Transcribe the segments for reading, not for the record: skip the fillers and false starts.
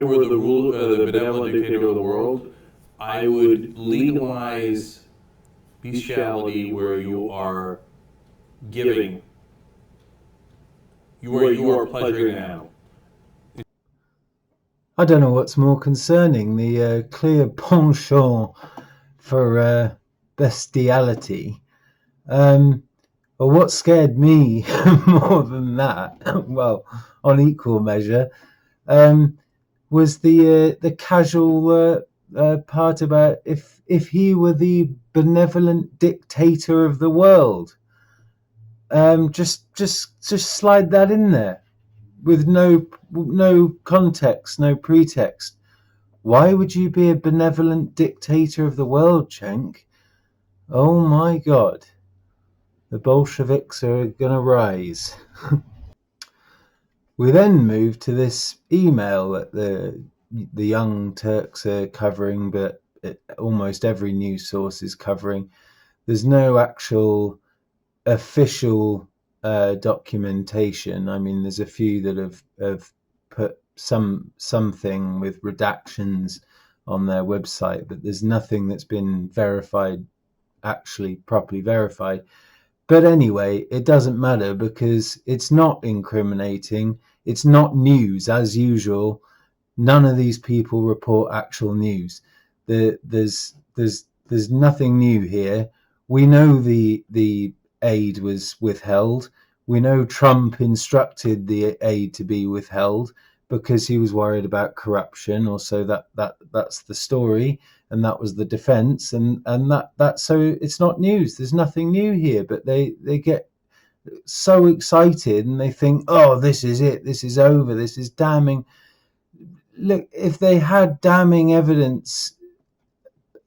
were the benevolent dictator of the world, I would legalize bestiality where you are giving, where you are pleasuring an animal. I don't know what's more concerning, the clear penchant for bestiality, or what scared me more than that, well, on equal measure, was the casual part about if he were the benevolent dictator of the world. Just slide that in there with no context, no pretext. Why would you be a benevolent dictator of the world, Cenk? Oh my God, the Bolsheviks are gonna rise. We then move to this email that the young Turks are covering, but almost every news source is covering. There's no actual official documentation. I mean, there's a few that have put something with redactions on their website, but there's nothing that's been verified, actually properly verified. But anyway, it doesn't matter because it's not incriminating. It's not news as usual. None of these people report actual news. There's nothing new here. We know the aid was withheld. We know Trump instructed the aid to be withheld because he was worried about corruption, or so that's the story, and that was the defense, and that so it's not news. There's nothing new here, but they get so excited and they think, oh, this is it, this is over, this is damning. Look, if they had damning evidence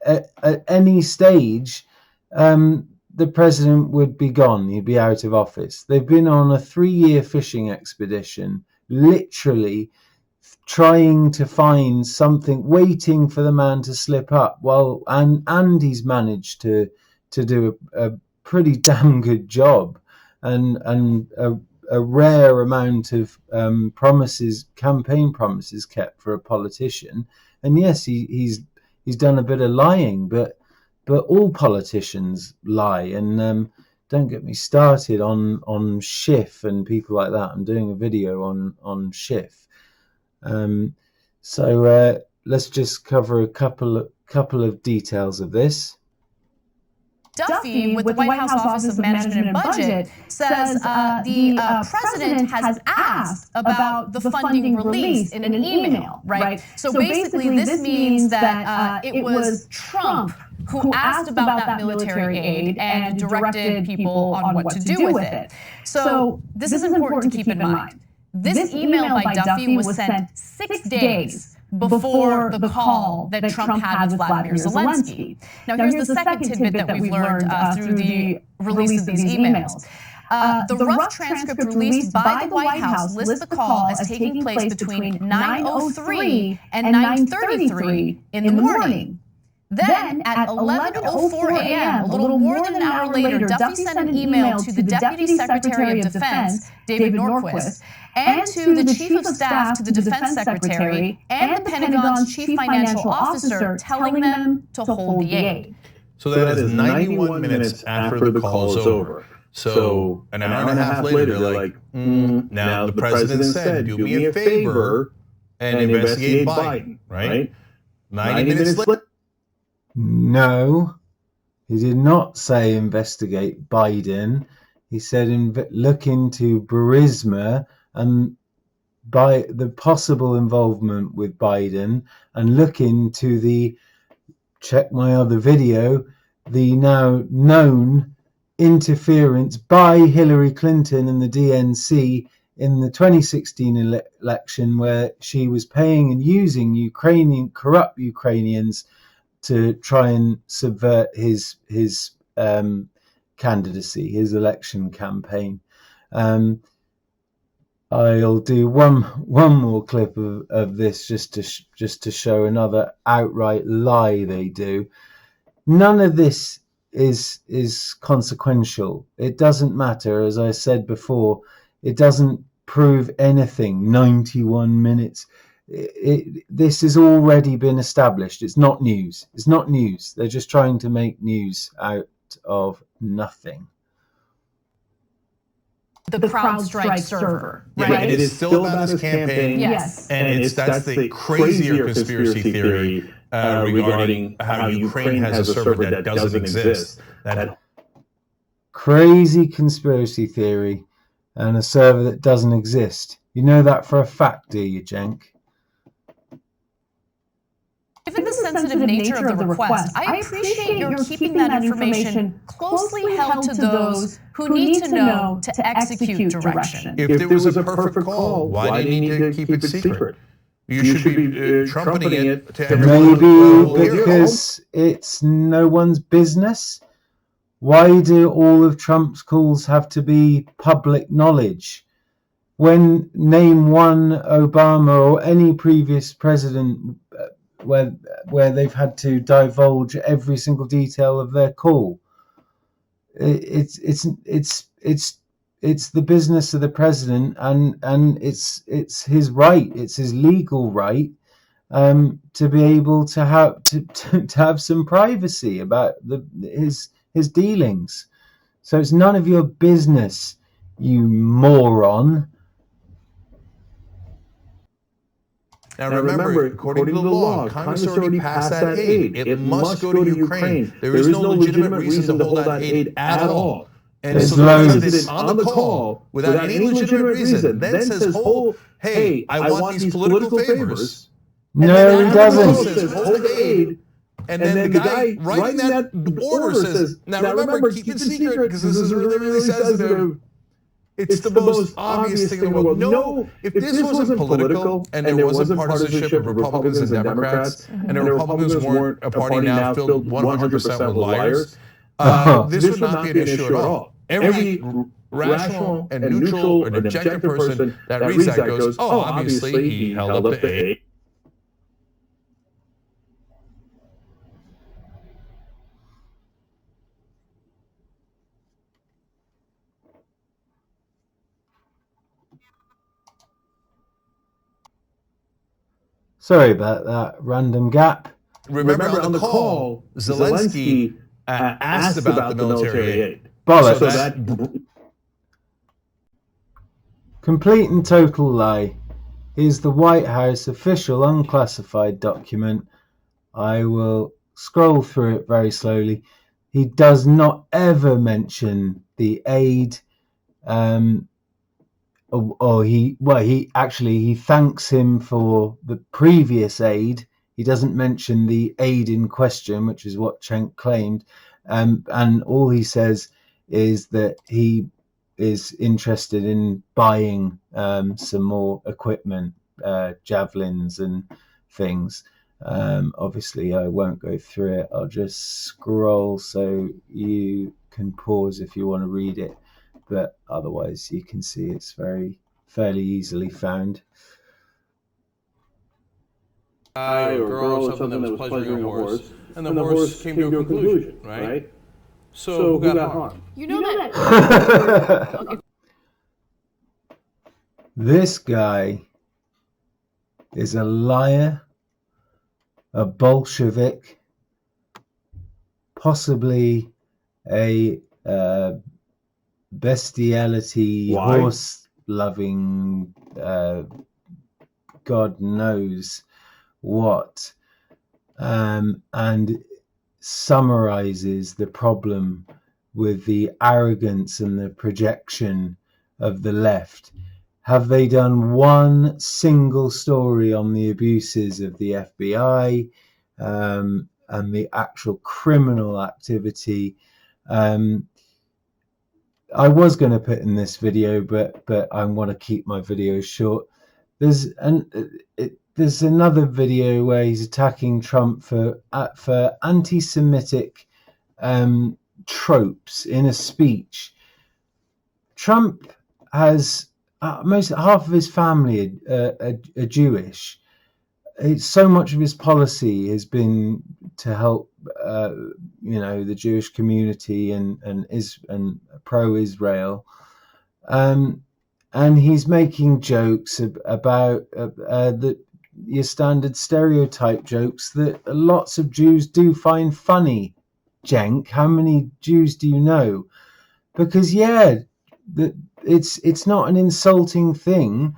at any stage, the president would be gone. He'd be out of office. They've been on a 3-year fishing expedition, literally trying to find something, waiting for the man to slip up. Well, and he's managed to do a pretty damn good job, and a rare amount of promises, campaign promises kept for a politician. And yes, he's done a bit of lying, but all politicians lie. And don't get me started on Schiff and people like that. I'm doing a video on Schiff. So let's just cover a couple of details of this. Duffy, with the White House Office of Management and Budget, says the president has asked about the funding release in an email, right? So basically, this means that it was Trump who asked about that military aid and directed people on what to do with it. So this is important to keep in mind. This email by Duffy was sent 6 days before the call that Trump had with Vladimir Zelensky. Now, here's the second tidbit that we've learned through the release of these emails. The rough transcript released by the White House lists the call as taking place between 9:03 and 9:33 in the morning. Then, at 11:04 a.m., a little more than an hour later, Duffy sent an email to the Deputy Secretary of Defense, David Norquist, and to the Chief of Staff to the Defense Secretary and the Pentagon's Chief Financial Officer, telling them to hold the aid. So that is 91 minutes after the call is over. So an hour and a half later, they're like, now the president said, do me a favor and investigate Biden, right? 90 minutes later. No, he did not say investigate Biden. He said look into Burisma and by the possible involvement with Biden, and look into check my other video, the now known interference by Hillary Clinton and the DNC in the 2016 election, where she was paying and using corrupt Ukrainians to try and subvert his candidacy, his election campaign. I'll do one more clip of this just to show another outright lie they do. None of this is consequential. It doesn't matter, as I said before. It doesn't prove anything. 91 minutes. This has already been established. It's not news. It's not news. They're just trying to make news out of nothing. The CrowdStrike server, right? Yeah, it is still about his campaign. Yes. And that's the crazier conspiracy theory regarding how Ukraine has a server that doesn't exist. That Crazy conspiracy theory and a server that doesn't exist. You know that for a fact, do you, Cenk? Given the sensitive nature of the request, I appreciate your keeping that information closely held to those who need to know to execute direction. if there was a perfect call, why do you need to keep it secret? You should be trumpeting it to everyone. Maybe because it's no one's business. Why do all of Trump's calls have to be public knowledge? When name one Obama or any previous president where they've had to divulge every single detail of their call. It's the business of the president, and it's his right, it's his legal right to be able to have some privacy about his dealings. So it's none of your business, you moron. Now remember, according to the law, Congress already passed that aid. It must go to Ukraine. There is no legitimate reason to hold that aid at all. And so the president on the call, without any legitimate reason, then says, hey, I want these political favors. No, he doesn't. Says, hold the aid. And then the guy writing that order says, now remember, keep it secret because this is really, really sensitive. It's the most obvious thing in the world. No, if this wasn't political and there wasn't partisanship of Republicans and Democrats, and the Republicans weren't a party now filled 100% with liars, this would not be an issue at all. Every rational and neutral and objective person that reads that goes, oh, obviously he held up the aid. Sorry about that random gap. Remember on the call, Zelensky asked about the military aid. Bollocks. So that Complete and total lie. Here's the White House official unclassified document. I will scroll through it very slowly. He does not ever mention the aid. He thanks him for the previous aid. He doesn't mention the aid in question, which is what Cenk claimed. And all he says is that he is interested in buying some more equipment, javelins and things. Obviously, I won't go through it. I'll just scroll so you can pause if you want to read it. But otherwise, you can see it's fairly easily found. Guy or girl or something that was pleasuring a horse, and the horse came to a conclusion, right? So who got harmed? You know that. This guy is a liar, a Bolshevik, possibly a bestiality, horse-loving, God knows what, and summarizes the problem with the arrogance and the projection of the left. Have they done one single story on the abuses of the FBI and the actual criminal activity? I was going to put in this video, but I want to keep my videos short. There's another video where he's attacking Trump for anti-Semitic tropes in a speech. Trump has half of his family are Jewish. So much of his policy has been to help, the Jewish community and pro-Israel, and he's making jokes about your standard stereotype jokes that lots of Jews do find funny. Cenk, how many Jews do you know? Because it's not an insulting thing.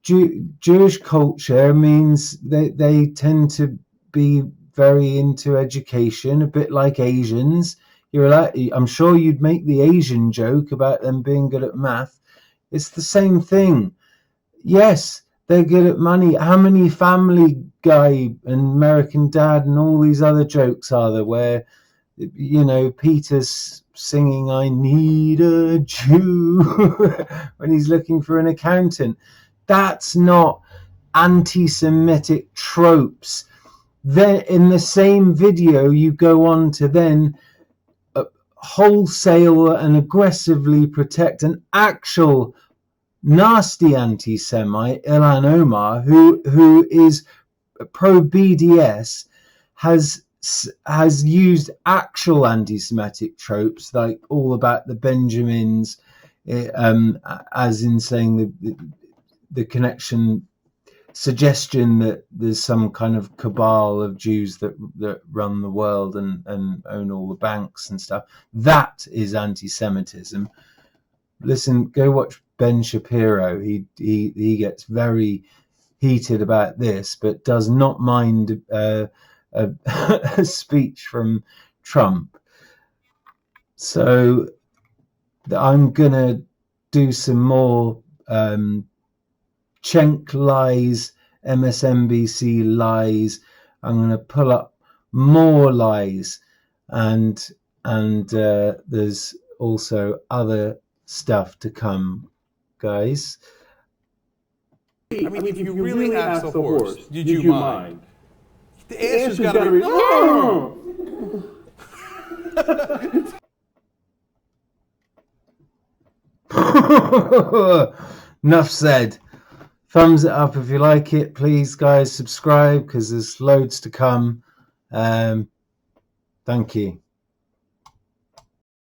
Jewish culture means they tend to be very into education, a bit like Asians. I'm sure you'd make the Asian joke about them being good at math. It's the same thing. Yes, they're good at money. How many Family Guy and American Dad and all these other jokes are there where, Peter's singing "I need a Jew" when he's looking for an accountant? That's not anti-Semitic tropes. Then in the same video, you go on to then wholesale and aggressively protect an actual nasty anti-Semite, Ilhan Omar, who is pro-BDS, has used actual anti-Semitic tropes, like all about the Benjamins, as in saying the connection, suggestion that there's some kind of cabal of Jews that run the world and own all the banks and stuff. That is anti-Semitism. Listen, go watch Ben Shapiro. He gets very heated about this, but does not mind a speech from Trump. So I'm gonna do some more Cenk lies, MSNBC lies. I'm going to pull up more lies, and there's also other stuff to come, guys. I mean, if you really ask the horse, did you mind? The answer's got to be no. Enough said. Thumbs it up if you like it, please, guys. Subscribe because there's loads to come. Thank you.